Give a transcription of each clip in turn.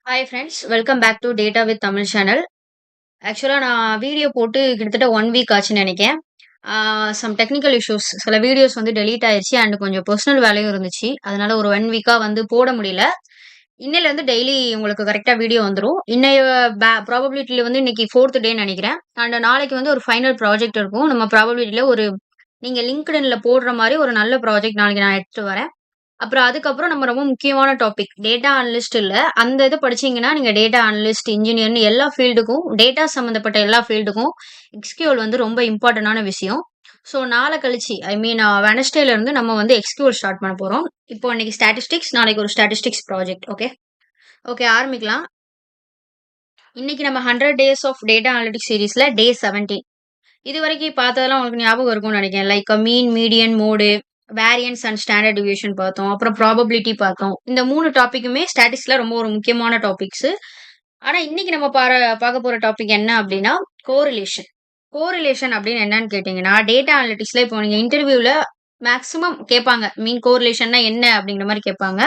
Hi friends, welcome back to data with Tamil channel. ஆக்சுவலாக நான் video போட்டு கிட்டத்தட்ட 1 வீக் ஆச்சுன்னு நினைக்கிறேன். சம் டெக்னிக்கல் இஷ்யூஸ் சில வீடியோஸ் வந்து டெலீட் ஆயிடுச்சு அண்ட் கொஞ்சம் பர்சனல் வேலையும் இருந்துச்சு. அதனால ஒரு 1 வீக்கா வந்து போட முடியல. இன்னையிலேருந்து டெய்லி உங்களுக்கு கரெக்டாக வீடியோ வந்துடும். இன்னைய ப்ராபபிலிட்டியில் வந்து இன்னைக்கு 4th டே நினைக்கிறேன். அண்ட் நாளைக்கு வந்து ஒரு ஃபைனல் ப்ராஜெக்ட் இருக்கும். நம்ம ப்ராபபிலிட்டியில் ஒரு நீங்கள் லிங்க்டின்ல போடுற மாதிரி ஒரு நல்ல ப்ராஜெக்ட் நாளைக்கு நான் எடுத்துட்டு வரேன். அப்புறம் அதுக்கப்புறம் நம்ம ரொம்ப முக்கியமான டாபிக் டேட்டா அனலிஸ்ட் இல்ல. அந்த இது படிச்சீங்கன்னா, நீங்க டேட்டா அனலிஸ்ட், இன்ஜினியர்ன்னு எல்லா ஃபீல்டுக்கும், டேட்டா சம்மந்தப்பட்ட எல்லா ஃபீல்டுக்கும் எஸ்கியூஎல் வந்து ரொம்ப இம்பார்ட்டன்டான விஷயம். ஸோ நாள கழிச்சு ஐ மீன் வெட்னஸ்டேல இருந்து நம்ம வந்து எஸ்கியூஎல் ஸ்டார்ட் பண்ண போறோம். இப்போ இன்னைக்கு ஸ்டாட்டிஸ்டிக்ஸ், நாளைக்கு ஒரு ஸ்டாட்டிஸ்டிக்ஸ் ப்ராஜெக்ட். ஓகே. ஓகே, ஆரம்பிக்கலாம். இன்னைக்கு நம்ம 100 டேஸ் ஆஃப் டேட்டா அனலிட்டிக்ஸ் சீரிஸ்ல டே 17. இதுவரைக்கும் பார்த்ததெல்லாம் உங்களுக்கு ஞாபகம் இருக்கும்னு நினைக்கிறேன். Like mean, median, mode, variance and standard deviation பார்த்தோம். அப்புறம் ப்ராபபிலிட்டி பார்த்தோம். இந்த 3 டாபிக்குமே ஸ்டாட்டிஸ்டிக்ஸ்ல ரொம்ப ஒரு முக்கியமான டாபிக்ஸ். ஆனா இன்னைக்கு நம்ம பார்க்க போற டாபிக் என்ன அப்படின்னா கோரிலேஷன். கோரிலேஷன் அப்படின்னு என்னன்னு கேட்டீங்கன்னா, டேட்டா அனலிட்டிக்ஸ்ல இப்போ நீங்க இன்டர்வியூல மேக்ஸிமம் கேட்பாங்க. மீன் கோரிலேஷன்னா என்ன அப்படிங்கிற மாதிரி கேட்பாங்க.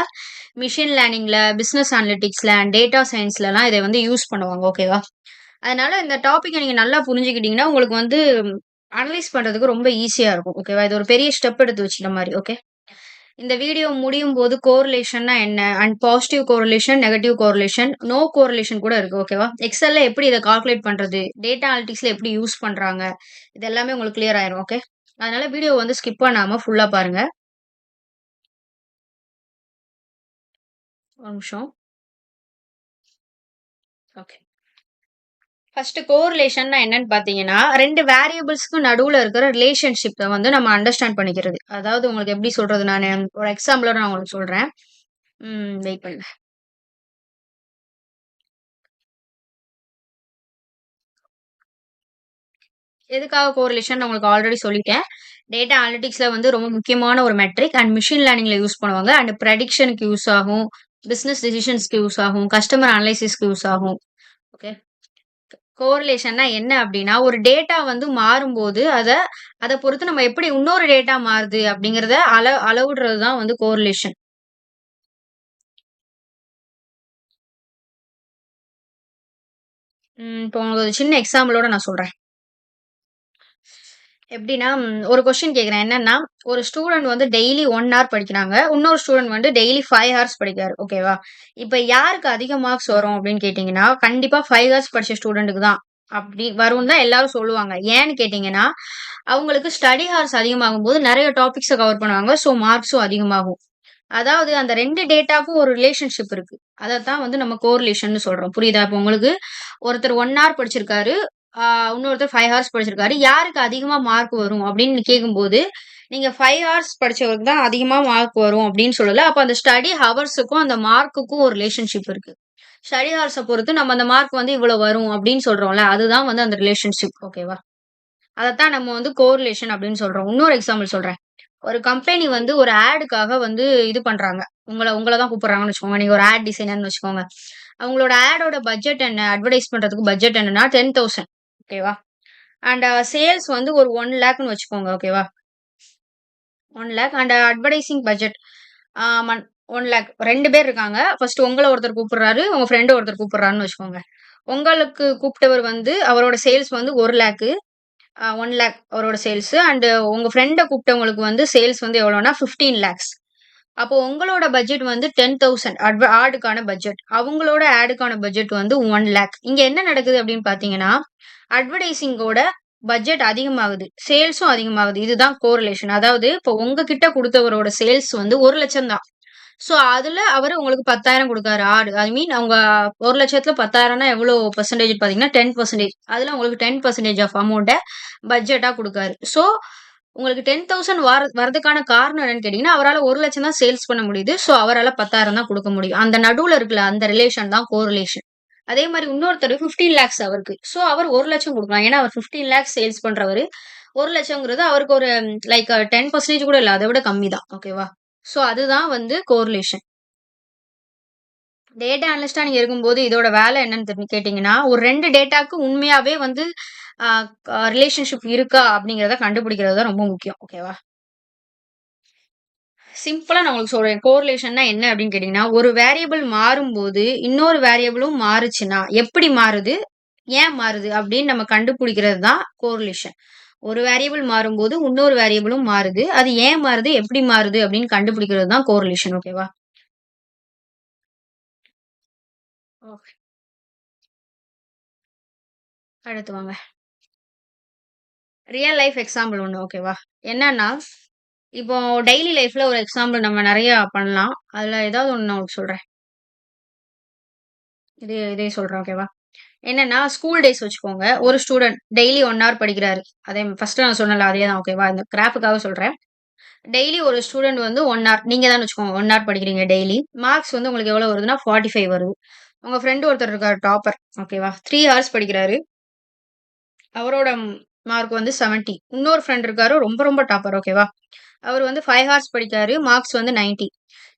மிஷின் லேர்னிங்ல, பிசினஸ் அனலிட்டிக்ஸ்ல அண்ட் டேட்டா சயின்ஸ்லலாம் இதை வந்து யூஸ் பண்ணுவாங்க. ஓகேவா? அதனால இந்த டாபிக்க நீங்க நல்லா புரிஞ்சுக்கிட்டீங்கன்னா, உங்களுக்கு வந்து அனலைஸ் பண்றதுக்கு ரொம்ப ஈஸியா இருக்கும். ஓகேவா? இது ஒரு பெரிய ஸ்டெப் எடுத்து வச்சுட்ட மாரி. ஓகே. இந்த வீடியோ முடியும்போது கோரிலேஷன்னா என்ன? And positive correlation, negative correlation, no correlation கூட இருக்கு. ஓகேவா? எக்ஸெல்ல எப்படி இத கால்குலேட் பண்றது? டேட்டா அனலிட்டிக்ஸ்ல எப்படி யூஸ் பண்றாங்க? இது எல்லாமே உங்களுக்கு கிளியர் ஆயிரும். ஓகே. அதனால வீடியோ வந்து ஸ்கிப் பண்ணாம ஃபுல்லா பாருங்க. ஒரு நிமிஷம். ஓகே. ஃபர்ஸ்ட் கோரிலேஷன்னா என்னன்னு பார்த்தீங்கன்னா, 2 வேரியபிள்ஸ்க்கு நடுவுல இருக்கிற ரிலேஷன்ஷிப்ப வந்து நம்ம அண்டர்ஸ்டாண்ட் பண்ணிக்கிறது. அதாவது உங்களுக்கு எப்படி சொல்றது நானு? ஒரு எக்ஸாம்பிளோட நான் உங்களுக்கு சொல்றேன். வெயிட் பண்ணுங்க. எதுக்காக கோரிலேஷன் நான் உங்களுக்கு ஆல்ரெடி சொல்லிட்டேன். டேட்டா அனலிட்டிக்ஸ்ல வந்து ரொம்ப முக்கியமான ஒரு மெட்ரிக் அண்ட் மிஷின் லேர்னிங்ல யூஸ் பண்ணுவாங்க. அண்ட் ப்ரெடிக்ஷனுக்கு யூஸ் ஆகும். பிசினஸ் டெசிஷன்ஸ்க்கு யூஸ் ஆகும். கஸ்டமர் அனலைசிஸ்க்கு யூஸ் ஆகும். ஓகே. கோரிலேஷன்னா என்ன அப்படின்னா, ஒரு டேட்டா வந்து மாறும்போது, அத பொறுத்து நம்ம எப்படி இன்னொரு டேட்டா மாறுது அப்படிங்கிறத அளவிடுறது தான் வந்து கோரிலேஷன். இப்போ உங்களுக்கு ஒரு சின்ன எக்ஸாம்பிளோட நான் சொல்றேன். எப்படின்னா, ஒரு கொஸ்டின் கேட்கிறேன். என்னன்னா, ஒரு ஸ்டூடண்ட் வந்து டெய்லி 1 ஹவர் படிக்கிறாங்க. இன்னொரு ஸ்டூடண்ட் வந்து டெய்லி 5 ஹார்ஸ் படிக்கிறாரு. ஓகேவா? இப்ப யாருக்கு அதிக மார்க்ஸ் வரும் அப்படின்னு கேட்டீங்கன்னா, கண்டிப்பா 5 ஹார்ஸ் படிச்ச ஸ்டூடண்ட்டுக்கு தான். அப்படி வரும்னு தான் எல்லாரும் சொல்லுவாங்க. ஏன்னு கேட்டீங்கன்னா, அவங்களுக்கு ஸ்டடி ஹார்ஸ் அதிகமாகும்போது நெறைய டாபிக்ஸ கவர் பண்ணுவாங்க. ஸோ மார்க்ஸும் அதிகமாகும். அதாவது அந்த 2 டேட்டாக்கும் ஒரு ரிலேஷன்ஷிப் இருக்கு. அதத்தான் வந்து நம்ம கோரிலேஷன்னு சொல்றோம். புரியுதா? இப்ப உங்களுக்கு ஒருத்தர் 1 ஹவர் படிச்சிருக்காரு. ஆ இன்னொருத்தர் 5 ஹார்ஸ் படிச்சிருக்காரு. யாருக்கு அதிகமா மார்க் வரும் அப்படின்னு கேட்கும்போது, நீங்க 5 ஹார்ஸ் படிச்சவருக்கு தான் அதிகமா மார்க் வரும் அப்படின்னு சொல்லல. அப்ப அந்த ஸ்டடி ஹவர்ஸுக்கும் அந்த மார்க்குக்கும் ஒரு ரிலேஷன்ஷிப் இருக்கு. ஸ்டடி ஹார்ஸ பொறுத்து நம்ம அந்த மார்க் வந்து இவ்வளோ வரும் அப்படின்னு சொல்றோம்ல. அதுதான் வந்து அந்த ரிலேஷன்ஷிப். ஓகேவா? அதத்தான் நம்ம வந்து கோரிலேஷன் அப்படின்னு சொல்றோம். இன்னொரு எக்ஸாம்பிள் சொல்றேன். ஒரு கம்பெனி வந்து ஒரு ஆடுக்காக வந்து இது பண்றாங்க. உங்கள தான் கூப்பிடுறாங்கன்னு வச்சுக்கோங்க. நீங்க ஒரு ஆட் டிசைனர்ன்னு வச்சுக்கோங்க. அவங்களோட ஆடோட பட்ஜெட் என்ன? அட்வர்டைஸ் பண்றதுக்கு பட்ஜெட் என்னன்னா 10,000. ஓகேவா? அண்ட் சேல்ஸ் வந்து ஒரு 1,00,000ன்னு வச்சுக்கோங்க. ஓகேவா? 1,00,000 அண்ட் அட்வர்டைசிங் பட்ஜெட் ஆ மன் 1,00,000 2 பேர் இருக்காங்க. ஃபர்ஸ்ட் உங்கள ஒருத்தர் கூப்பிடுறாரு. உங்க ஃப்ரெண்ட ஒருத்தர் கூப்பிடுறாருன்னு வச்சுக்கோங்க. உங்களுக்கு கூப்பிட்டவர் வந்து அவரோட சேல்ஸ் வந்து 1,00,000 1,00,000 அவரோட சேல்ஸ் அண்ட் உங்க ஃப்ரெண்ட கூப்பிட்டவங்களுக்கு வந்து சேல்ஸ் வந்து எவ்வளோன்னா 15,00,000. அப்போ உங்களோட பட்ஜெட் வந்து 10,000 ஆடுக்கான பட்ஜெட். அவங்களோட ஆடுக்கான பட்ஜெட் வந்து 1,00,000. இங்க என்ன நடக்குது அப்படின்னு பார்த்தீங்கன்னா, அட்வர்டைசிங்கோட பட்ஜெட் அதிகமாகுது. சேல்ஸும் அதிகமாகுது. இதுதான் கோரிலேஷன். அதாவது இப்போ உங்ககிட்ட குடுத்தவரோட சேல்ஸ் வந்து 1,00,000 தான். ஸோ, அதுல அவரு உங்களுக்கு 10,000 குடுக்காரு ஆடு. ஐ மீன் அவங்க 1,00,000த்துல 10,000ன்னா எவ்வளோ பெர்சன்டேஜ் பார்த்தீங்கன்னா, 10%. அதுல உங்களுக்கு 10% ஆஃப் அமௌண்ட்ட பட்ஜெட்டா குடுக்காரு. ஸோ, உங்களுக்கு 10,000 வரதுக்கான காரணம் என்னன்னு கேட்டீங்கன்னா, அவரால 1,00,000 தான் சேல்ஸ் பண்ண முடியுது. ஸோ, அவரால 10,000 தான் குடுக்க முடியும். அந்த நடுவுல இருக்குல்ல, அந்த ரிலேஷன் தான் கோரிலேஷன். அதே மாரி இன்னொருத்தரு 15,00,000 அவருக்கு. ஸோ, அவர் 1,00,000 குடுக்கலாம். ஏன்னா, அவர் 15,00,000 சேல்ஸ் பண்றவரு. 1,00,000ங்கிறது அவருக்கு ஒரு லைக் 10% கூட இல்ல. அத விட கம்மி தான். ஓகேவா? ஸோ, அதுதான் வந்து கோரிலேஷன். டேட்டா அனலிஸ்ட்டா நீங்க இருக்கும்போது, இதோட வேலை என்னன்னு கேட்டீங்கன்னா, ஒரு 2 டேட்டாக்கு உண்மையாவே வந்து அ ரிலேஷன்ஷிப் இருக்கா? அப்படிங்கிறத கண்டுபிடிக்கிறது தான் ரொம்ப முக்கியம். ஓகேவா? சிம்பிளா நான் உங்களுக்கு சொல்றேன். கோரிலேஷன்னா என்ன அப்படின்னு கேட்டீங்கன்னா, ஒரு வேரியபிள் மாறும்போது, இன்னொரு வேரியபிளும் மாறுச்சுன்னா, எப்படி மாறுது? ஏன் மாறுது? அப்படின்னு நம்ம கண்டுபிடிக்கிறது தான் கோரிலேஷன். ஒரு வேரியபிள் மாறும்போது, இன்னொரு வேரியபிளும் மாறுது. அது ஏன் மாறுது? எப்படி மாறுது? அப்படின்னு கண்டுபிடிக்கிறது தான் கோரிலேஷன். ஓகேவா? ஓகே. அடுத்து வாங்க. ரியல் லைஃப் எக்ஸாம்பிள் ஒண்ணு. ஓகேவா? என்னன்னா, இப்போ டெய்லி லைஃப்ல ஒரு எக்ஸாம்பிள் நம்ம நெறைய பண்ணலாம். அதுல ஏதாவது ஒண்ணு நான் உங்களுக்கு சொல்றேன். இதே சொல்றேன். ஓகேவா? என்னன்னா, ஸ்கூல் டேஸ் வச்சுக்கோங்க. ஒரு ஸ்டூடண்ட் டெய்லி 1 ஹவர் படிக்கிறாரு. அதே ஃபர்ஸ்ட்டு நான் சொன்னேன்ல அதே தான் ஓகேவா? இந்த கிராஃப்க்காக சொல்றேன். டெய்லி ஒரு ஸ்டூடண்ட் வந்து 1 ஹவர் நீங்க தான் வச்சுக்கோங்க. 1 ஹவர் படிக்கிறீங்க டெய்லி. மார்க்ஸ் வந்து உங்களுக்கு எவ்வளோ வருதுன்னா 45 வருது. உங்க ஃப்ரெண்ட் ஒருத்தர் இருக்காரு டாப்பர். ஓகேவா? 3 ஹார்ஸ் படிக்கிறாரு. அவரோட மார்க் வந்து 70. இன்னொரு ஃப்ரெண்ட் இருக்காரு ரொம்ப ரொம்ப டாப்பர். ஓகேவா? அவர் வந்து 5 ஹார்ஸ் படிக்காரு. மார்க்ஸ் வந்து 90.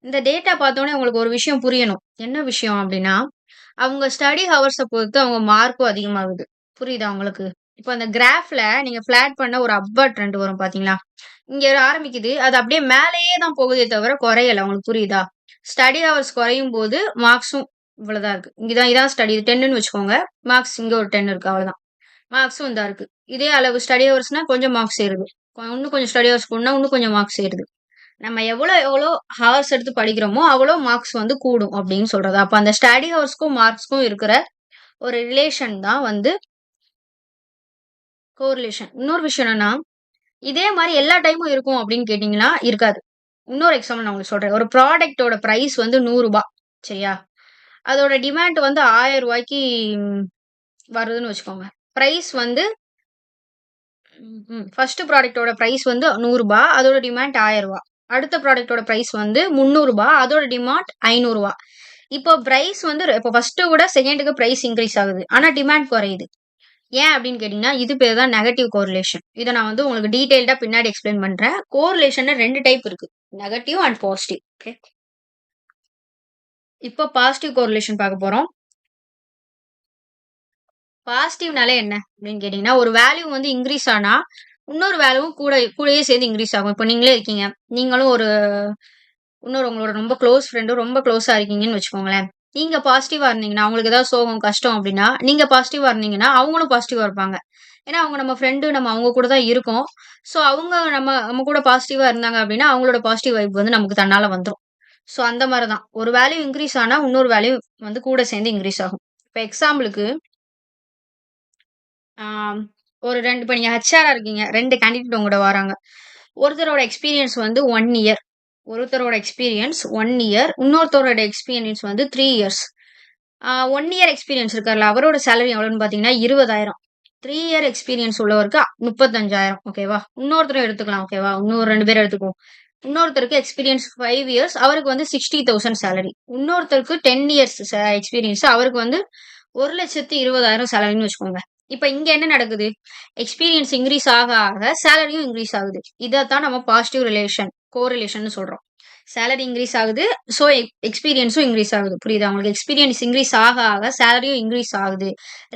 இந்த டேட்டா பார்த்தோனே உங்களுக்கு ஒரு விஷயம் புரியணும். என்ன விஷயம் அப்டின்னா, அவங்க ஸ்டடி ஹவர்ஸ பொறுத்து அவங்க மார்க்கும் அதிகமாகுது. புரியுதா உங்களுக்கு? இப்ப அந்த கிராஃப்ல நீங்க ஃபிளாட் பண்ண ஒரு அப்வர்ட் ட்ரெண்ட் வரும் பார்த்தீங்களா? இங்க ஆரம்பிக்குது. அது அப்படியே மேலேயே தான் போகுதே தவிர குறையல. உங்களுக்கு புரியுதா? ஸ்டடி ஹவர்ஸ் குறையும்போது மார்க்ஸும் இவ்வளவுதான் இருக்கு. இதான் ஸ்டடி 10ன்னு வச்சுக்கோங்க. மார்க்ஸ் இங்க ஒரு 10 இருக்கு அவ்வளவுதான். மார்க்ஸும் இந்தா இருக்கு. இதே அளவு ஸ்டடி ஹவர்ஸ்னா கொஞ்சம் மார்க்ஸ் ஏறுது. இன்னும் கொஞ்சம் ஸ்டடி ஹவர்ஸ் கூடுனா இன்னும் கொஞ்சம் மார்க்ஸ் ஏறுது. நம்ம எவ்வளோ ஹவர்ஸ் எடுத்து படிக்கிறோமோ, அவ்வளோ மார்க்ஸ் வந்து கூடும் அப்படின்னு சொல்றது. அப்ப அந்த ஸ்டடி ஹவர்ஸ்க்கும் மார்க்ஸ்க்கும் இருக்கிற ஒரு ரிலேஷன் தான் வந்து கோரிலேஷன். இன்னொரு விஷயம் என்னன்னா, இதே மாரி எல்லா டைமும் இருக்கும் அப்படின்னு கேட்டீங்கன்னா, இருக்காது. இன்னொரு எக்ஸாம்பிள் நான் உங்களுக்கு சொல்றேன். ஒரு ப்ராடக்ட்டோட பிரைஸ் வந்து ரூ. 100 சரியா? அதோட டிமாண்ட் வந்து ரூ. 1000 வருதுன்னு வச்சுக்கோங்க. பிரைஸ் வந்து ஃபர்ஸ்ட் ப்ராடக்ட்டோட பிரைஸ் வந்து ரூ. 100 அதோட டிமாண்ட் ரூ. 1000 அடுத்த ப்ராடக்ட்டோட பிரைஸ் வந்து ரூ. 300 அதோட டிமாண்ட் ரூ. 500 இப்போ பிரைஸ் வந்து இப்போ ஃபர்ஸ்ட்ட விட செகண்டுக்கு பிரைஸ் இன்கிரீஸ் ஆகுது. ஆனா டிமாண்ட் குறையுது. ஏன் அப்படின்னு கேட்டீங்கன்னா, இது பேர் தான் நெகட்டிவ் கோரிலேஷன். இத நான் வந்து உங்களுக்கு டீடைல்டா பின்னாடி எக்ஸ்பிளைன் பண்றேன். கோரிலேஷன்ல 2 டைப் இருக்கு. Negative and positive. ஓகே. இப்போ பாசிட்டிவ் கோரிலேஷன் பார்க்க போறோம். பாசிட்டிவ்னாலே என்ன அப்படின்னு கேட்டீங்கன்னா, ஒரு வேல்யூ வந்து இன்கிரீஸ் ஆனா, இன்னொரு வேல்யூவும் கூடயே சேர்ந்து இன்கிரீஸ் ஆகும். இப்போ நீங்களே இருக்கீங்க. நீங்களும் இன்னொரு உங்களோட ரொம்ப க்ளோஸ் ஃப்ரெண்டும் ரொம்ப க்ளோஸா இருக்கீங்கன்னு வச்சுக்கோங்களேன். நீங்க பாசிட்டிவா இருந்தீங்கன்னா, அவங்களுக்கு ஏதாவது சோகம், கஷ்டம் அப்படின்னா, நீங்க பாசிட்டிவா இருந்தீங்கன்னா, அவங்களும் பாசிட்டிவா இருப்பாங்க. ஏன்னா, அவங்க நம்ம ஃப்ரெண்டு, நம்ம அவங்க கூட தான் இருக்கோம். ஸோ, அவங்க நம்ம கூட பாசிட்டிவா இருந்தாங்க அப்படின்னா, அவங்களோட பாசிட்டிவ் வைப் வந்து நமக்கு தன்னால வந்துரும். ஸோ, அந்த மாரி தான். ஒரு வேல்யூ இன்கிரீஸ் ஆனா, இன்னொரு வேல்யூ வந்து கூட சேர்ந்து இன்கிரீஸ் ஆகும். இப்ப எக்ஸாம்பிளுக்கு ஆ ஒரு 2 இப்ப நீங்க ஹெச்ஆரா இருக்கீங்க. 2 கேண்டிடேட் உங்கட்ட வராங்க. ஒருத்தரோட எக்ஸ்பீரியன்ஸ் வந்து 1 இயர். ஒருத்தரோட எக்ஸ்பீரியன்ஸ் 1 இயர். இன்னொருத்தரோட எக்ஸ்பீரியன்ஸ் வந்து 3 இயர்ஸ். 1 இயர் எக்ஸ்பீரியன்ஸ் இருக்கார்ல, அவரோட சேலரி எவ்வளோன்னு பார்த்தீங்கன்னா 20,000. 3 இயர் எக்ஸ்பீரியன்ஸ் உள்ளவருக்கு 35,000 ஓகேவா? இன்னொருத்தரும் எடுத்துக்கலாம் ஓகேவா? இன்னும் 2 பேர் எடுத்துக்குவோம். இன்னொருத்தருக்கு எக்ஸ்பீரியன்ஸ் 5 இயர்ஸ் அவருக்கு வந்து 60,000 சேலரி. இன்னொருத்தருக்கு 10 இயர்ஸ் எக்ஸ்பீரியன்ஸ் அவருக்கு வந்து 1,20,000 சேலரின்னு வச்சுக்கோங்க. இப்ப இங்க என்ன நடக்குது? எக்ஸ்பீரியன்ஸ் இன்கிரீஸ் ஆக ஆக சேலரியும் இன்கிரீஸ் ஆகுது. இதத்தான் நம்ம பாசிட்டிவ் ரிலேஷன், கோரிலேஷன்னு சொல்றோம். சேலரி இன்கிரீஸ் ஆகுது. ஸோ எக்ஸ்பீரியன்ஸும் இன்கிரீஸ் ஆகுது. புரியுதா? உங்களுக்கு எக்ஸ்பீரியன்ஸ் இன்கிரீஸ் ஆக ஆக சேலரியும் இன்கிரீஸ் ஆகுது.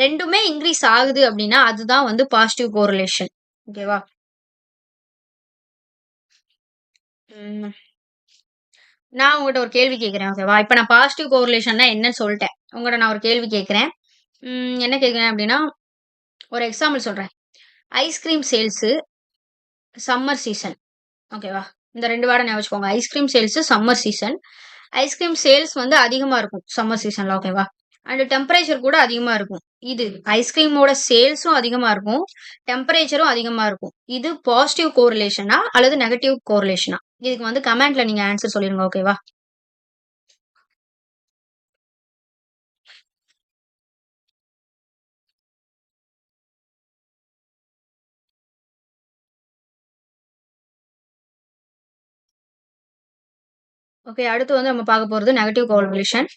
2மே இன்கிரீஸ் ஆகுது அப்படின்னா, அதுதான் வந்து பாசிட்டிவ் கோரிலேஷன். ஓகேவா? ம். நான் உங்கட்ட ஒரு கேள்வி கேட்கிறேன். ஓகேவா? இப்ப நான் பாசிட்டிவ் கோரிலேஷன்னா என்னன்னு சொல்ட்டேன். உங்கட்ட நான் ஒரு கேள்வி கேட்கிறேன். என்ன கேட்கிறேன் அப்படின்னா, ஒரு எக்ஸாம்பிள் சொல்றேன். Ice cream sales summer season. ஓகேவா? இந்த 2 வேர்ட ஞாபகம் வச்சுக்கோங்க. Ice cream sales summer season. Ice cream sales வந்து அதிகமா இருக்கும் சம்மர் சீசன்ல. ஓகேவா? அண்ட் டெம்பரேச்சர் கூட அதிகமா இருக்கும். இது ஐஸ்கிரீமோட சேல்ஸும் அதிகமா இருக்கும். டெம்பரேச்சரும் அதிகமா இருக்கும். இது பாசிட்டிவ் கோரிலேஷனா அல்லது நெகட்டிவ் கோரிலேஷனா? இதுக்கு வந்து கமெண்ட்ல நீங்க ஆன்சர் சொல்லிருங்க. ஓகேவா? ஓகே. அடுத்து வந்து நம்ம பார்க்க போறது நெகட்டிவ் கோரிலேஷன்.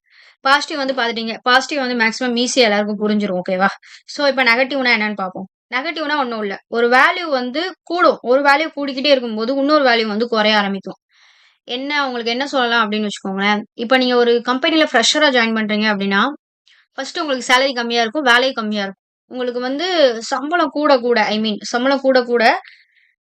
பாசிட்டிவ் வந்து பார்த்துட்டீங்க. பாசிட்டிவ் வந்து மேக்ஸிமம் ஈஸியா எல்லாருக்கும் புரிஞ்சிரும். ஓகேவா? ஸோ இப்ப நெகட்டிவ்னா என்னன்னு பார்ப்போம். நெகட்டிவ்னா ஒண்ணும் இல்ல. ஒரு வேல்யூ வந்து கூடும். ஒரு வேல்யூ கூடிக்கிட்டே இருக்கும்போது, இன்னொரு வேல்யூ வந்து குறைய ஆரம்பிக்கும். உங்களுக்கு என்ன சொல்லலாம் அப்படின்னு வச்சுக்கோங்களேன். இப்ப நீங்க ஒரு கம்பெனில ஃப்ரெஷரா ஜாயின் பண்றீங்க அப்படின்னா, ஃபர்ஸ்ட் உங்களுக்கு சேலரி கம்மியா இருக்கும். வேலை கம்மியா இருக்கும். உங்களுக்கு வந்து சம்பளம் கூட கூட ஐ மீன் சம்பளம் கூட கூட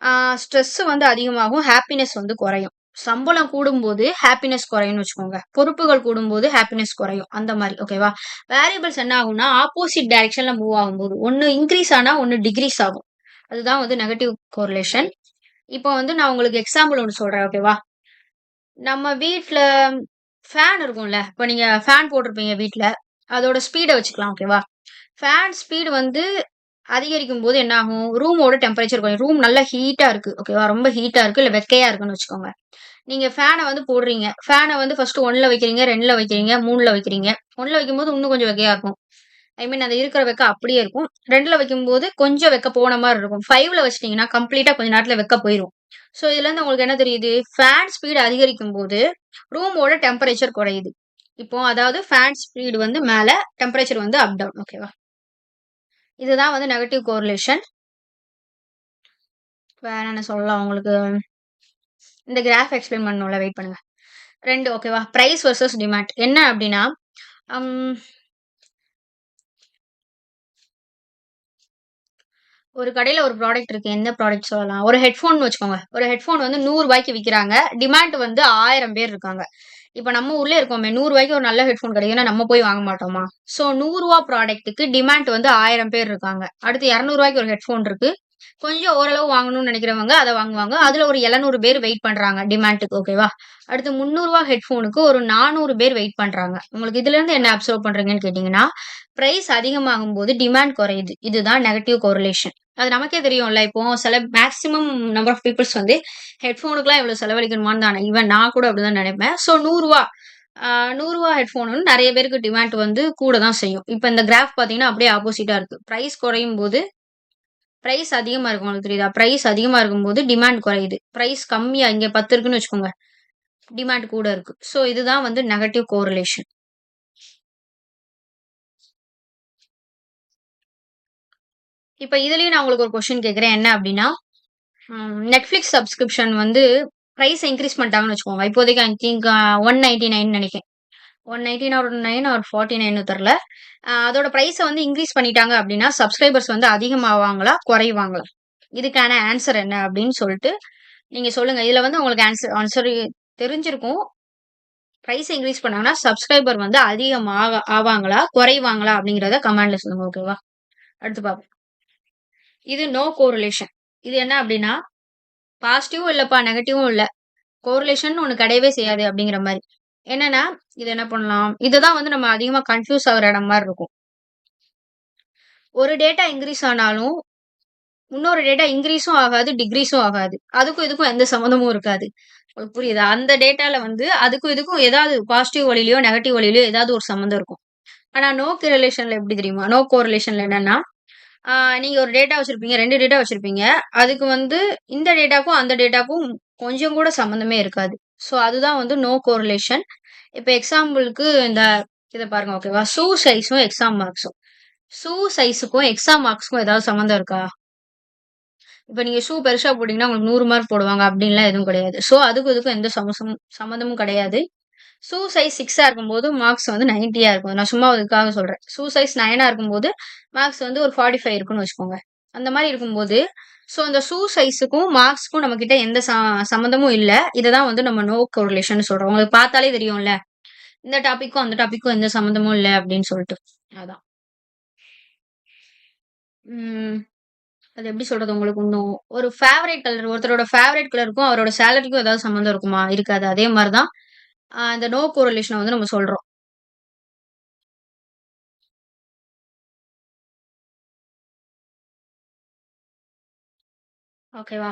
ஆ ஸ்ட்ரெஸ் வந்து அதிகமாகும். ஹாப்பினஸ் வந்து குறையும். சம்பளம் கூடும்போது ஹாப்பினஸ் குறையும்னு வச்சுக்கோங்க. பொறுப்புகள் கூடும்போது ஹாப்பினஸ் குறையும். அந்த மாரி ஓகேவா? வேரியபிள்ஸ் என்ன ஆகும்னா, ஆப்போசிட் டைரக்ஷன்ல மூவ் ஆகும்போது, ஒண்ணு இன்கிரீஸ் ஆனா, ஒண்ணு டிக்ரீஸ் ஆகும். அதுதான் வந்து நெகட்டிவ் கோரிலேஷன். இப்போ வந்து நான் உங்களுக்கு எக்ஸாம்பிள் ஒண்ணு சொல்றேன் ஓகேவா? நம்ம வீட்ல ஃபேன் இருக்கும்ல. இப்ப நீங்க ஃபேன் போட்டிருப்பீங்க வீட்ல. அதோட ஸ்பீட வச்சுக்கலாம் ஓகேவா? ஃபேன் ஸ்பீடு வந்து அதிகரிக்கும்போது என்ன ஆகும்? ரூமோட டெம்பரேச்சர் குறையும். ரூம் நல்லா ஹீட்டா இருக்கு ஓகேவா? ரொம்ப ஹீட்டா இருக்கு, இல்ல வெக்கையா இருக்குன்னு வச்சுக்கோங்க. நீங்க ஃபேன வந்து போடுறீங்க. ஃபேன வந்து ஃபர்ஸ்ட் 1ல வைக்கிறீங்க, 2ல வைக்கிறீங்க, 3ல வைக்கிறீங்க. 1ல வைக்கும்போது இன்னும் கொஞ்சம் வெக்கையா இருக்கும். ஐ மீன் அது இருக்கிற வெக்க அப்படியே இருக்கும். 2ல வைக்கும்போது கொஞ்சம் வெக்க போன மாரி இருக்கும். 5ல வச்சுட்டீங்கன்னா, கம்ப்ளீட்டா கொஞ்ச நேரத்துல வெக்க போயிரும். ஸோ இதுலருந்து உங்களுக்கு என்ன தெரியுது? ஃபேன் ஸ்பீட் அதிகரிக்கும்போது, ரூமோட டெம்பரேச்சர் குறையுது. இப்போ அதாவது ஃபேன் ஸ்பீடு வந்து மேல, டெம்பரேச்சர் வந்து அப் டவுன். ஓகேவா? இதுதான் வந்து நெகட்டிவ் கோரிலேஷன். வேற என்ன சொல்லலாம் உங்களுக்கு? இந்த கிராஃப் எக்ஸ்பிளைன் பண்ணணும்ல, வெயிட் பண்ணுங்க. 2 ஓகேவா? Price versus demand. என்ன அப்டின்னா, அம் ஒரு கடையில ஒரு ப்ராடக்ட் இருக்கு. எந்த ப்ராடக்ட் சொல்லலாம்? ஒரு ஹெட்ஃபோன் வச்சுக்கோங்க. ஒரு ஹெட்ஃபோன் வந்து ரூ. 100க்கு விக்கிறாங்க. டிமாண்ட் வந்து 1000 பேர் இருக்காங்க. இப்ப நம்ம ஊர்லயே இருக்கோமே, ரூ. 100க்கு ஒரு நல்ல ஹெட்ஃபோன் கிடைக்குதுன்னா, நம்ம போய் வாங்க மாட்டோமா? ஸோ ரூ. 100 ப்ராடக்ட்டுக்கு டிமாண்ட் வந்து 1000 பேர் இருக்காங்க. அடுத்து ரூ. 200க்கு ஒரு ஹெட்ஃபோன் இருக்கு. கொஞ்சம் ஓரளவு வாங்கணும்னு நினைக்கிறவங்க அத வாங்குவாங்க. அதுல ஒரு 700 பேர் வெயிட் பண்றாங்க டிமாண்ட்க்கு ஓகேவா? அடுத்து ரூ. 300 ஹெட்ஃபோனுக்கு ஒரு 400 பேர் வெயிட் பண்றாங்க. உங்களுக்கு இதுலருந்து என்ன அப்சர்வ் பண்றீங்கன்னு கேட்டீங்கன்னா, பிரைஸ் அதிகமாகும்போது டிமாண்ட் குறையுது. இதுதான் நெகட்டிவ் கோரிலேஷன். அது நமக்கே தெரியும்ல. இப்போ மேக்ஸிமம் நம்பர் ஆஃப் பீப்பிள்ஸ் வந்து ஹெட்ஃபோனுக்குலாம் இவ்வளோ செலவழிக்கணுமான்னு தான் ஈவன் நான் கூட அப்படிதான் நினைப்பேன். ஸோ ரூ. 100 ரூ. 100 ஹெட்ஃபோன் வந்து நெறைய பேருக்கு டிமாண்ட் வந்து கூட தான் செய்யும். இப்ப இந்த கிராஃப் பார்த்தீங்கன்னா, அப்படியே ஆப்போசிட்டா இருக்கு. பிரைஸ் குறையும்போது பிரைஸ் அதிகமா இருக்கு. உங்களுக்கு தெரியுதா? பிரைஸ் அதிகமா இருக்கும்போது டிமாண்ட் குறையுது. பிரைஸ் கம்மியா இங்க 10 இருக்குன்னு வச்சுக்கோங்க. டிமாண்ட் கூட இருக்கு. ஸோ இதுதான் வந்து நெகட்டிவ் கோரிலேஷன். இப்ப இதுலயும் நான் உங்களுக்கு ஒரு கொஸ்டின் கேட்கிறேன். என்ன அப்டின்னா, Netflix சப்ஸ்கிரிப்ஷன் வந்து பிரைஸ இன்கிரீஸ் பண்ணிட்டாங்கன்னு வச்சுக்கோங்க. இப்போதைக்கு ஐ திங்க் 199 நெனைக்கிறேன். 119 ஆர் 9 ஆர் 49ன்னு தெர்ல. அதோட பிரைஸ வந்து இன்கிரீஸ் பண்ணிட்டாங்க அப்டின்னா, சப்ஸ்கிரைபர்ஸ் வந்து அதிகமாவாங்களா? குறைவாங்களா? இதுக்கான ஆன்சர் என்ன அப்டின்னு சொல்ட்டு நீங்க சொல்லுங்க. இதுல வந்து உங்களுக்கு ஆன்சர் தெரிஞ்சிருக்கும். பிரைஸ் இன்கிரீஸ் பண்ணாங்கன்னா, சப்ஸ்கிரைபர் வந்து ஆவாங்களா? குறைவாங்களா? அப்படிங்கிறத கமெண்ட்ல சொல்லுங்க. ஓகேவா? அடுத்து பார்ப்போம். இது நோ கோரிலேஷன். இது என்ன அப்படின்னா, பாசிட்டிவும் இல்லப்பா, நெகட்டிவும் இல்ல. கோரிலேஷன் ஒண்ணு கிடையவே செய்யாது அப்படிங்கிற மாரி. என்னன்னா, இது என்ன பண்ணலாம்? இதுதான் வந்து நம்ம அதிகமா கன்ஃப்யூஸ் ஆகுற இடம் மாரி இருக்கும். ஒரு டேட்டா இன்கிரீஸ் ஆனாலும், இன்னொரு டேட்டா இன்கிரீஸும் ஆகாது, டிக்ரீஸும் ஆகாது. அதுக்கும் இதுக்கும் எந்த சம்மந்தமும் இருக்காது. உங்களுக்கு புரியுதா? அந்த டேட்டால வந்து அதுக்கும் இதுக்கும் ஏதாவது பாசிட்டிவ் வழியிலயோ, நெகட்டிவ் வழியிலயோ ஏதாவது ஒரு சம்மந்தம் இருக்கும். ஆனா நோ கோரிலேஷன்ல எப்படி தெரியுமா? நோ கோரிலேஷன்ல என்னன்னா, ஆ நீங்க ஒரு டேட்டா வச்சிருப்பீங்க. 2 டேட்டா வச்சிருப்பீங்க. அதுக்கு வந்து இந்த டேட்டாக்கும், அந்த டேட்டாக்கும் கொஞ்சம் கூட சம்மந்தமே இருக்காது. ஸோ அதுதான் வந்து நோ கோரிலேஷன். இப்ப எக்ஸாம்பிளுக்கு இத பாருங்க ஓகேவா? ஷூ சைஸும், எக்ஸாம் மார்க்ஸும். ஷூ சைஸுக்கும், எக்ஸாம் மார்க்ஸ்க்கும் ஏதாவது சம்மந்தம் இருக்கா? இப்ப நீங்க ஷூ பெருசா போட்டீங்கன்னா, உங்களுக்கு 100 மார்க் போடுவாங்க. அப்படின்லாம் எதுவும் கிடையாது. ஸோ அதுக்கும் இதுக்கும் எந்த சம்மந்தமும் கிடையாது. ஷூ சைஸ் 6ஆ இருக்கும்போது, மார்க்ஸ் வந்து 90யா இருக்கும். நான் சும்மா இதுக்காக சொல்றேன். ஷூ சைஸ் 9ஆ இருக்கும்போது, மார்க்ஸ் வந்து ஒரு 45 இருக்குன்னு வச்சுக்கோங்க. அந்த மாரி இருக்கும்போது, ஸோ அந்த ஷூ சைஸுக்கும், மார்க்ஸ்க்கும் நம்மகிட்ட எந்த சம்மந்தமும் இல்ல. இததான் வந்து நம்ம நோ கோரிலேஷன்னு சொல்றோம். உங்களுக்கு பார்த்தாலே தெரியும்ல. இந்த டாபிக்கும், அந்த டாபிக்கும் எந்த சம்மந்தமும் இல்ல அப்படின்னு சொல்லிட்டு. அதான். ம். அது எப்படி சொல்றது உங்களுக்கு இன்னும்? ஒரு ஃபேவரைட் கலர் ஒருத்தரோட ஃபேவரைட் கலருக்கும், அவரோட சேலரிக்கும் ஏதாவது சம்மந்தம் இருக்குமா? இருக்காது. அதே மாரி தான், இந்த நோ கோரிலேஷன வந்து நம்ம சொல்றோம். ஓகேவா?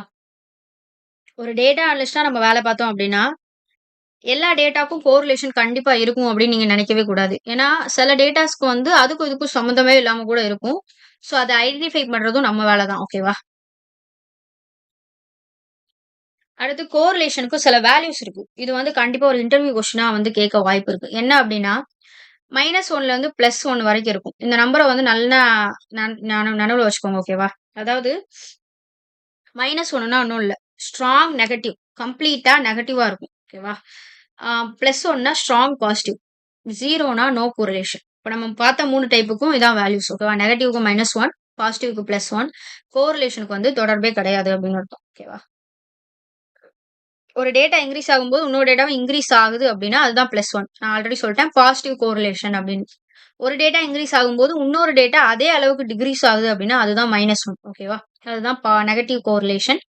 ஒரு டேட்டா அனலிஸ்ட்டா நம்ம வேலை பார்த்தோம் அப்படின்னா, எல்லா டேட்டாக்கும் கோரிலேஷன் கண்டிப்பா இருக்கும் அப்படின்னு நீங்க நினைக்கவே கூடாது. ஏன்னா, சில டேட்டாஸ்க்கு வந்து அதுக்கும் இதுக்கும் சம்மந்தமே இல்லாம கூட இருக்கும். ஸோ, அத ஐடென்டிஃபை பண்றதும் நம்ம வேலை தான். ஓகேவா? அடுத்து கோரிலேஷனுக்கும் சில வேல்யூஸ் இருக்கு. இது வந்து கண்டிப்பா ஒரு இன்டர்வியூ கொஸ்டினா வந்து கேட்க வாய்ப்பு இருக்கு. என்ன அப்படின்னா, -1ல இருந்து +1 வரைக்கும் இருக்கும். இந்த நம்பர வந்து நல்லா நனவுல வச்சுக்கோங்க. ஓகேவா? அதாவது -1ன்னா ஒண்ணும் இல்ல. Strong negative. கம்ப்ளீட்டா நெகட்டிவா இருக்கும். ஓகேவா? ஆ +1ன்னா ஸ்ட்ராங் பாசிட்டிவ். 0ன்னா நோ கோரிலேஷன். இப்ப நம்ம பார்த்த 3 டைப்புக்கும் இதான் வேல்யூஸ். ஓகேவா? நெகட்டிவ்க்கு -1, பாசிட்டிவ்க்கு +1, கோரிலேஷனுக்கு வந்து தொடர்பே கிடையாது அப்படின்னு அர்த்தம். ஓகேவா? ஒரு டேட்டா இன்கிரீஸ் ஆகும்போது இன்னொரு டேட்டாவும் இன்கிரீஸ் ஆகுது அப்படின்னா அதுதான் +1. நான் ஆல்ரெடி சொல்லிட்டேன் பாசிட்டிவ் கோரிலேஷன் அப்படின்னு. ஒரு டேட்டா இன்கிரீஸ் ஆகும்போது இன்னொரு டேட்டா அதே அளவுக்கு டிக்ரீஸ் ஆகுது அப்படின்னா அதுதான் -1. ஓகேவா? அதுதான் நெகட்டிவ் கோரிலேஷன்.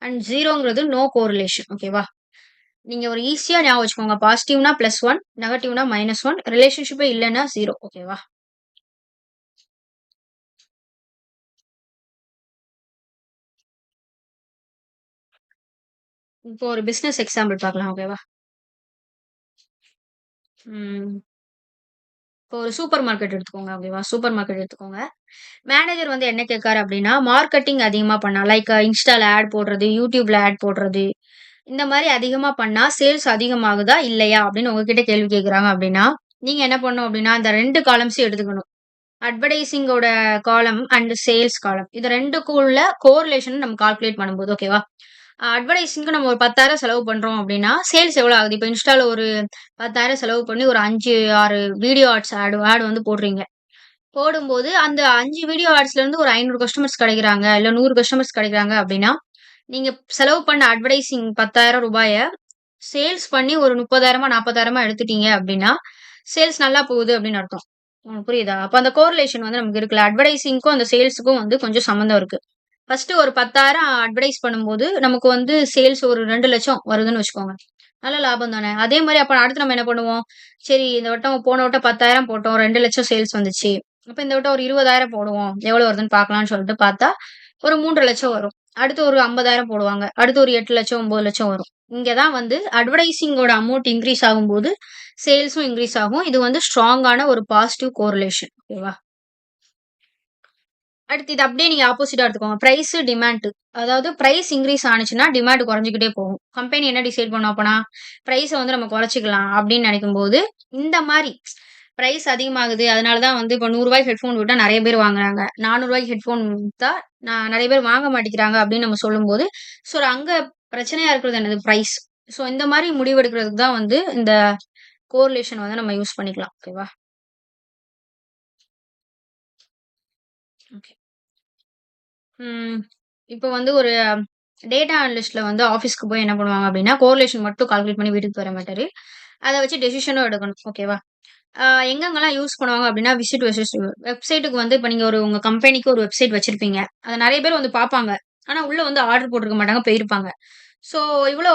அண்ட் 0ங்கிறது நோ கோரிலேஷன். ஓகேவா? நீங்க ஒரு ஈஸியா ஞாபகம் வச்சுக்கோங்க. பாசிட்டிவ்னா +1, நெகட்டிவ்னா -1, ரிலேஷன்ஷிப்பே இல்லன்னா 0. ஓகேவா? இப்போ ஒரு பிசினஸ் எக்ஸாம்பிள் பார்க்கலாம். ஓகேவா? ம். இப்போ ஒரு சூப்பர் மார்க்கெட் எடுத்துக்கோங்க. ஓகேவா? சூப்பர் மார்க்கெட் எடுத்துக்கோங்க. மேனேஜர் வந்து என்ன கேட்காரு அப்டின்னா, மார்க்கெட்டிங் அதிகமா பண்ணா, லைக் இன்ஸ்டால ஆட் போடுறது, யூடியூப்ல ஆட் போடுறது, இந்த மாரி அதிகமா பண்ணா சேல்ஸ் அதிகமாகுதா? இல்லையா? அப்படின்னு உங்ககிட்ட கேள்வி கேட்குறாங்க அப்டின்னா, நீங்க என்ன பண்ணணும் அப்டின்னா, இந்த 2 காலம்ஸையும் எடுத்துக்கணும். அட்வர்டைசிங்கோட காலம் அண்ட் சேல்ஸ் காலம். இது 2க்குள்ள கோரிலேஷன் நம்ம கால்குலேட் பண்ணும்போது ஓகேவா? அட்வர்டைசிங்க்கு நம்ம ஒரு 10,000 செலவு பண்றோம் அப்டின்னா, சேல்ஸ் எவ்வளோ ஆகுது? இப்ப இன்ஸ்டால ஒரு 10,000 செலவு பண்ணி ஒரு 5, 6 வீடியோ ஆட் வந்து போடுறீங்க. போடும்போது அந்த 5 வீடியோ ஆட்ஸ்லேருந்து ஒரு 500 கஸ்டமர்ஸ் கிடைக்கிறாங்க, இல்ல 100 கஸ்டமர்ஸ் கிடைக்கிறாங்க அப்டின்னா, நீங்க செலவு பண்ண அட்வர்டைசிங் ரூ. 10,000 சேல்ஸ் பண்ணி ஒரு 30,000 40,000 எடுத்துட்டீங்க அப்டின்னா, சேல்ஸ் நல்லா போகுது அப்டின்னு அர்த்தம். உங்களுக்கு புரியுதா? அப்ப அந்த கோரிலேஷன் வந்து நமக்கு இருக்குல்ல. அட்வர்டைசிங்க்கும் அந்த சேல்ஸுக்கும் வந்து கொஞ்சம் சம்மந்தம் இருக்கு. ஃபர்ஸ்ட்டு ஒரு 10,000 அட்வர்டைஸ் பண்ணும்போது, நமக்கு வந்து சேல்ஸ் ஒரு 2,00,000 வருதுன்னு வச்சுக்கோங்க. நல்ல லாபம் தானே! அதே மாரி அப்ப அடுத்து நம்ம என்ன பண்ணுவோம்? சரி இந்த வட்டம் போன வட்டம் 10,000 போட்டோம். 2,00,000 சேல்ஸ் வந்துச்சு. அப்ப இந்த வட்டம் ஒரு 20,000 போடுவோம். எவ்வளோ வருதுன்னு பார்க்கலாம்ன்னு சொல்லிட்டு பார்த்தா, ஒரு 3,00,000 வரும். அடுத்து ஒரு 50,000 போடுவாங்க. அடுத்து ஒரு 8,00,000 9,00,000 வரும். இங்க தான் வந்து அட்வர்டைசிங்கோட அமௌண்ட் இன்கிரீஸ் ஆகும்போது, சேல்ஸும் இன்கிரீஸ் ஆகும். இது வந்து ஸ்ட்ராங்கான ஒரு பாசிட்டிவ் கோரிலேஷன். ஓகேவா? அடுத்து இது அப்படியே நீங்க ஆப்போசிட்டா எடுத்துக்கோங்க. Price, demand. அதாவது பிரைஸ் இன்கிரீஸ் ஆனுச்சுன்னா, டிமாண்ட் குறைஞ்சுக்கிட்டே போகும். கம்பெனி என்ன டிசைட் பண்ணும் அப்பன்னா, பிரைஸ வந்து நம்ம குறைச்சுக்கலாம் அப்படின்னு நினைக்கும்போது, இந்த மாரி பிரைஸ் அதிகமாகுது. அதனால தான் வந்து இப்ப ரூ. 100 ஹெட்ஃபோன் விட்டா நெறைய பேர் வாங்குறாங்க. ரூ. 400 ஹெட்ஃபோன் வித்தா நெறைய பேர் வாங்க மாட்டேங்கிறாங்க அப்படின்னு நம்ம சொல்லும்போது, ஸோ அங்க பிரச்சனையா இருக்கிறது என்னது? பிரைஸ். ஸோ இந்த மாரி முடிவெடுக்கிறதுக்கு தான் வந்து இந்த கோரிலேஷன் வந்து நம்ம யூஸ் பண்ணிக்கலாம். ஓகேவா? ஓகே. ம். இப்போ வந்து ஒரு டேட்டா அனலிஸ்ட்ல வந்து ஆஃபீஸ்க்கு போய் என்ன பண்ணுவாங்க அப்டின்னா, கோரிலேஷன் மட்டும் கால்குலேட் பண்ணி வீட்டுக்கு வர மாட்டாரு. அத வச்சு டெசிஷனும் எடுக்கணும். ஓகேவா? ஆ எங்கெங்கலாம் யூஸ் பண்ணுவாங்க அப்டின்னா, விசிட் வெர்சஸ் வெப்சைட்டுக்கு வந்து இப்ப நீங்க உங்க கம்பெனிக்கு ஒரு வெப்சைட் வச்சிருப்பீங்க. அத நெறைய பேர் வந்து பார்ப்பாங்க. ஆனா உள்ள வந்து ஆர்டர் போட்டுருக்க மாட்டாங்க, போயிருப்பாங்க. ஸோ இவ்ளோ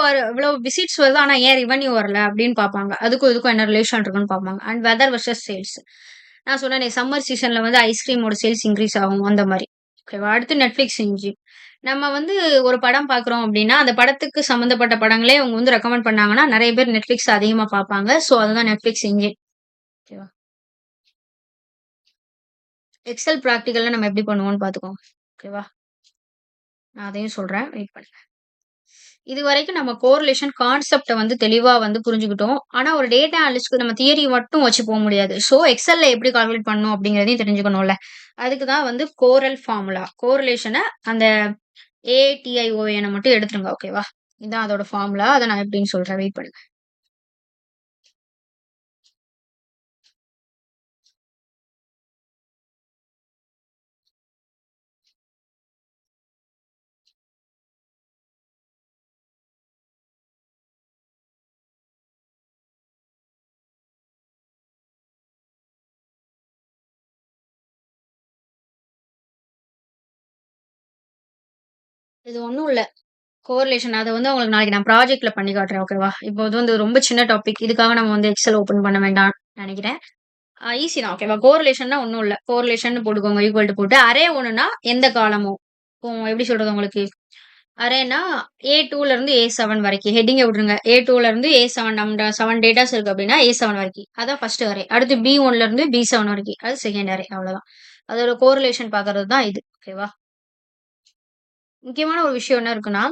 விசிட்ஸ் வருது. ஆனா ஏன் ரெவென்யூ வரல அப்டின்னு பார்ப்பாங்க. அதுக்கும் இதுக்கும் என்ன ரிலேஷன் இருக்குன்னு பார்ப்பாங்க. And weather versus sales. நான் சொன்னேனே சம்மர் சீசன்ல வந்து ஐஸ்கிரீமோட சேல்ஸ் இன்கிரீஸ் ஆகும் அந்த மாரி. ஓகேவா? அடுத்து Netflix இன்ஜின். நம்ம வந்து ஒரு படம் பார்க்குறோம் அப்டின்னா, அந்த படத்துக்கு சம்மந்தப்பட்ட படங்களே அவங்க வந்து ரெக்கமெண்ட் பண்ணாங்கன்னா, நெறைய பேர் Netflix அதிகமா பார்ப்பாங்க. ஸோ அதுதான் Netflix இன்ஜின். ஓகேவா? எக்ஸெல் பிராக்டிகல்ல நம்ம எப்படி பண்ணுவோம்னு பார்த்துக்கோங்க. ஓகேவா? நான் அதையும் சொல்றேன். வெயிட் பண்ணுங்க. இதுவரைக்கும் நம்ம கோரிலேஷன் கான்செப்ட்ட வந்து தெளிவா வந்து புரிஞ்சுக்கிட்டோம். ஆனா ஒரு டேட்டா அனலிஸ்ட்க்கு நம்ம தியரி மட்டும் வச்சு போ முடியாது. ஸோ எக்ஸெல்ல எப்படி கால்குலேட் பண்ணணும் அப்படிங்கிறதையும் தெரிஞ்சுக்கணும்ல. அதுக்கு தான் வந்து கோரல் ஃபார்முலா. கோரிலேஷன அந்த ஏடிஐஓஎன மட்டும் எடுத்துருங்க. ஓகேவா? இதான் அதோட ஃபார்முலா. அத நான் எப்படின்னு சொல்றேன். வெயிட் பண்ணுங்க. இது ஒண்ணும் இல்ல. கோரிலேஷன் அத வந்து உங்களுக்கு நாளைக்கு நான் ப்ராஜெக்ட்ல பண்ணி காட்டுறேன். ஓகேவா? இப்போ இது வந்து ரொம்ப சின்ன டாபிக். இதுக்காக நம்ம வந்து எக்ஸெல் ஓப்பன் பண்ண வேண்டாம்னு நெனைக்கிறேன். ஈஸி தான். ஓகேவா? கோரிலேஷன்னா ஒண்ணும் இல்ல. கோரிலேஷன்னு போட்டுக்கோங்க. ஈக்குவல் டூ போட்டு அரே 1ன்னா எந்த காலமோ இப்போ எப்படி சொல்றது உங்களுக்கு? அரேன்னா A2ல இருந்து A7 வரைக்கும். ஹெட்டிங்க விட்டுருங்க. A2ல இருந்து A7 நம்ம 7 டேட்டாஸ் இருக்கு அப்படின்னா A7 வரைக்கும். அதான் ஃபர்ஸ்ட் அரே. அடுத்து B1ல இருந்து B7 வரைக்கும். அது செகண்ட் அரே. அவ்வளோதான். அதோட கோரிலேஷன் பார்க்கறது தான் இது. ஓகேவா? முக்கியமான ஒரு விஷயம் என்ன இருக்குன்னா,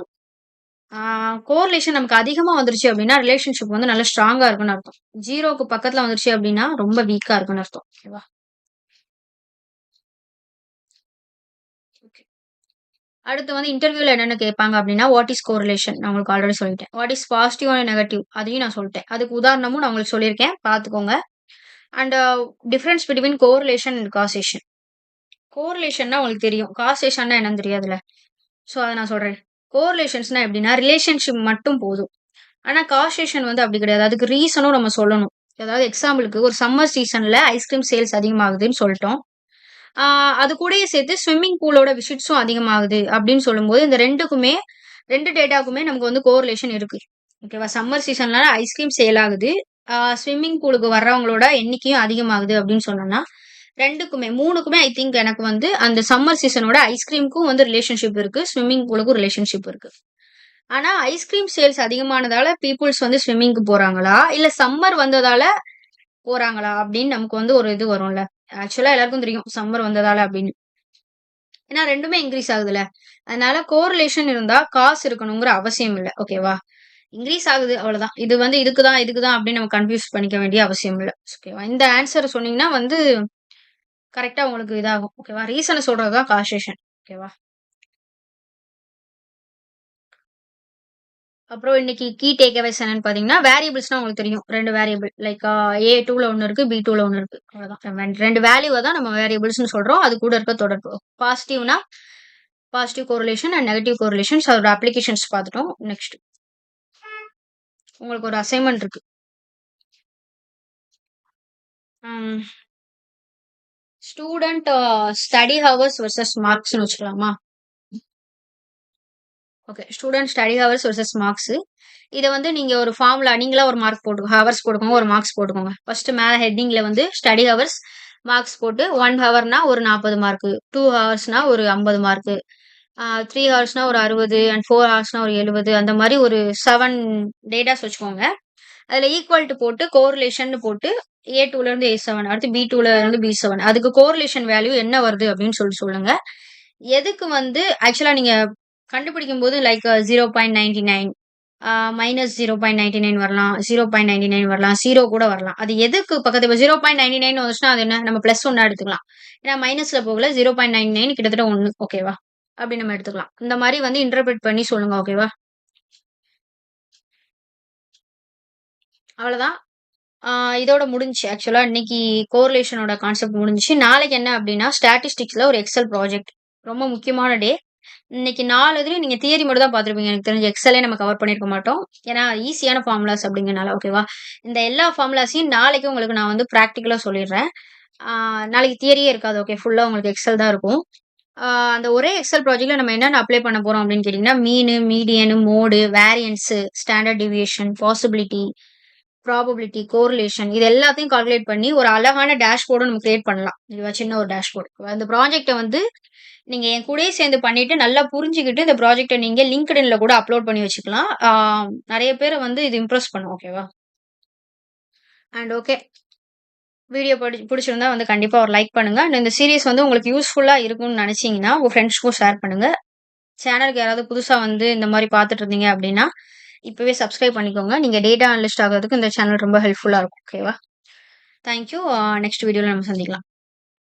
ஆ கோரிலேஷன் நமக்கு அதிகமா வந்துருச்சு அப்படின்னா, ரிலேஷன்ஷிப் வந்து நல்லா ஸ்ட்ராங்கா இருக்குன்னு அர்த்தம். 0க்கு பக்கத்துல வந்துருச்சு அப்படின்னா, ரொம்ப வீக்கா இருக்குன்னு அர்த்தம். ஓகேவா? ஓகே. அடுத்து வந்து இன்டர்வியூல என்னென்ன கேட்பாங்க அப்படின்னா, வாட் இஸ் கோரிலேஷன்? நான் உங்களுக்கு ஆல்ரெடி சொல்லிட்டேன். What is positive and negative? அதையும் நான் சொல்லிட்டேன். அதுக்கு உதாரணமும் நான் உங்களுக்கு சொல்லியிருக்கேன். பார்த்துக்கோங்க. And difference between correlation and causation. கோரிலேஷன்னா உங்களுக்கு தெரியும். காசேஷன்னா என்னன்னு தெரியாதுல்ல. ஸோ அத நான் சொல்றேன். கோரிலேஷன்ஸ்னா எப்படின்னா, ரிலேஷன்ஷிப் மட்டும் போதும். ஆனா காசேஷன் வந்து அப்படி கிடையாது. அதுக்கு ரீசனும் நம்ம சொல்லணும். அதாவது எக்ஸாம்பிளுக்கு ஒரு சம்மர் சீசன்ல ஐஸ்கிரீம் சேல்ஸ் அதிகமாகுதுன்னு சொல்லிட்டோம். ஆ அது கூடயே சேர்த்து ஸ்விம்மிங் பூலோட விசிட்ஸும் அதிகமாகுது அப்படின்னு சொல்லும்போது, இந்த 2க்குமே 2 டேட்டாக்குமே நமக்கு வந்து கோரிலேஷன் இருக்கு. ஓகேவா? சம்மர் சீசன்ல ஐஸ்கிரீம் சேல் ஆகுது. ஸ்விம்மிங் பூலுக்கு வர்றவங்களோட எண்ணிக்கையும் அதிகமாகுது அப்படின்னு சொன்னோம்னா, 2க்குமே 3க்குமே ஐ திங்க் எனக்கு வந்து அந்த சம்மர் சீசனோட ஐஸ்கிரீம்க்கும் வந்து ரிலேஷன்ஷிப் இருக்கு. ஸ்விம்மிங் பூலுக்கும் ரிலேஷன்ஷிப் இருக்கு. ஆனா ஐஸ்கிரீம் சேல்ஸ் அதிகமானதால பீப்பிள்ஸ் வந்து ஸ்விம்மிங்க்கு போறாங்களா? இல்ல சம்மர் வந்ததால போறாங்களா? அப்படின்னு நமக்கு வந்து ஒரு இது வரும்ல. ஆக்சுவலா எல்லாருக்கும் தெரியும் சம்மர் வந்ததால அப்படின்னு. ஏன்னா 2மே இன்கிரீஸ் ஆகுதுல்ல. அதனால கோரிலேஷன் இருந்தா காசு இருக்கணுங்கிற அவசியம் இல்ல. ஓகேவா? இன்கிரீஸ் ஆகுது அவ்வளவுதான். இது வந்து இதுக்கு தான் அப்படின்னு நம்ம கன்ஃப்யூஸ் பண்ணிக்க வேண்டிய அவசியம் இல்ல. ஓகேவா? இந்த ஆன்ஸர் சொன்னீங்கன்னா வந்து கரெக்ட்டா உங்களுக்கு இதாகும். ஓகேவா? ரீசன சொல்றது தான் காசேஷன். ஓகேவா? அப்புறம் இன்னைக்கு கீ டேக் அவேஸ் என்னன்னு பார்த்தீங்கன்னா, வேரியபிள்ஸ்னா உங்களுக்கு தெரியும். 2 வேரியபிள் லைக் A2ல ஒண்ணு இருக்கு, B2ல ஒண்ணு இருக்கு. அவ்வளவுதான். 2 வேல்யூவ தான் நம்ம வேரியபிள்ஸ்ன்னு சொல்றோம். அது கூட இருக்க தொடர்பு. பாசிட்டிவ்னா positive correlation and negative correlations அதோட அப்ளிகேஷன்ஸ் பார்த்துட்டோம். நெக்ஸ்ட் உங்களுக்கு ஒரு அசைன்மென்ட் இருக்கு. ஸ்டூடண்ட் ஸ்டடி ஹவர்ஸ் வெர்சஸ் மார்க்ஸ்னு வச்சுக்கலாமா? Okay. Student study hours versus marks. இத வந்து நீங்க ஒரு ஃபார்முலா நீங்களா ஒரு மார்க் போட்டு ஹவர்ஸ் போட்டுக்கோங்க. ஒரு மார்க்ஸ் போட்டுக்கோங்க. ஃபர்ஸ்ட் மேல ஹெட்டிங்ல வந்து ஸ்டடி ஹவர்ஸ் மார்க்ஸ் போட்டு 1 ஹவர்னா ஒரு 40 மார்க், 2 ஹவர்ஸ்னா ஒரு 50 மார்க், 3 ஹவர்ஸ்னா ஒரு 60 அண்ட் 4 ஹவர்ஸ்னா ஒரு 70 அந்த மாரி ஒரு 7 டேட்டாஸ் வச்சுக்கோங்க. அதுல ஈக்குவல் டு போட்டு கோரிலேஷன் போட்டு A2ல இருந்து A7 அடுத்து B2ல இருந்து B7 அதுக்கு கோரிலேஷன் வேல்யூ என்ன வருது அப்படின்னு சொல்லுங்க. எதுக்கு வந்து ஆக்சுவலா நீங்க கண்டுபிடிக்கும் போது லைக் 0.99 -0.99 வரலாம். 0.99 வரலாம். 0 கூட வரலாம். அது எதுக்கு பக்கத்துல இப்ப 0.99 வந்துச்சுன்னா அது என்ன? நம்ம பிளஸ் 1 எடுத்துக்கலாம். ஏன்னா மைனஸ்ல போகல 0.99 கிட்டத்தட்ட 1 ஓகேவா? அப்படி நம்ம எடுத்துக்கலாம். இந்த மாரி வந்து இன்டர்பிரட் பண்ணி சொல்லுங்க ஓகேவா? அவ்வளவுதான். ஆ இதோட முடிஞ்சுச்சு. ஆக்சுவலா இன்னைக்கு கோரிலேஷனோட கான்செப்ட் முடிஞ்சுச்சு. நாளைக்கு என்ன அப்படின்னா, ஸ்டாட்டிஸ்டிக்ஸ்ல ஒரு எக்ஸெல் ப்ராஜெக்ட். ரொம்ப முக்கியமான டே. இன்னைக்கு 4 இதுலயும் நீங்க தியரி மட்டும் தான் பார்த்திருப்பீங்க. எனக்கு தெரிஞ்சு எக்ஸலே நம்ம கவர் பண்ணியிருக்க மாட்டோம். ஏன்னா ஈஸியான ஃபார்முலாஸ் அப்படிங்கிறனால ஓகேவா? இந்த எல்லா ஃபார்முலாஸையும் நாளைக்கு உங்களுக்கு நான் வந்து பிராக்டிகலா சொல்லிடுறேன். ஆ நாளைக்கு தியரியே இருக்காது. ஓகே. ஃபுல்லா உங்களுக்கு எக்ஸல் தான் இருக்கும். ஆ அந்த ஒரே எக்ஸல் ப்ராஜெக்ட்ல நம்ம என்னென்ன அப்ளை பண்ண போறோம் அப்படின்னு கேட்டீங்கன்னா, மீனு, median, mode, variance, standard deviation, possibility probability, correlation இது எல்லாத்தையும் கால்குலேட் பண்ணி ஒரு அழகான டேஷ்போர்டும் நம்ம கிரியேட் பண்ணலாம். இதுவா சின்ன ஒரு டேஷ்போர்ட். அந்த ப்ராஜெக்ட்ட வந்து நீங்க என் கூடயே சேர்ந்து பண்ணிட்டு நல்லா புரிஞ்சுகிட்டு இந்த ப்ராஜெக்ட்ட நீங்க லிங்க்டின்ல கூட அப்லோட் பண்ணி வச்சுக்கலாம். நெறைய பேர வந்து இது இம்ப்ரெஸ் பண்ணும். ஓகேவா? And okay. வீடியோ புடிச்சிருந்தா வந்து கண்டிப்பா ஒரு லைக் பண்ணுங்க. அண்ட் இந்த சீரிஸ் வந்து உங்களுக்கு யூஸ்ஃபுல்லா இருக்கும்னு நெனச்சீங்கன்னா, உங்க ஃப்ரெண்ட்ஸ்க்கும் ஷேர் பண்ணுங்க. சேனலுக்கு யாராவது புதுசா வந்து இந்த மாரி பார்த்துட்டு இருந்தீங்க அப்டின்னா, இப்பவே சப்ஸ்கிரைப் பண்ணிக்கோங்க. நீங்க டேட்டா அனலிஸ்ட் ஆகுறதுக்கு இந்த சேனல் ரொம்ப ஹெல்ப்ஃபுல்லா இருக்கும். ஓகேவா? Thank you. நெக்ஸ்ட் வீடியோல நம்ம சந்திக்கலாம்.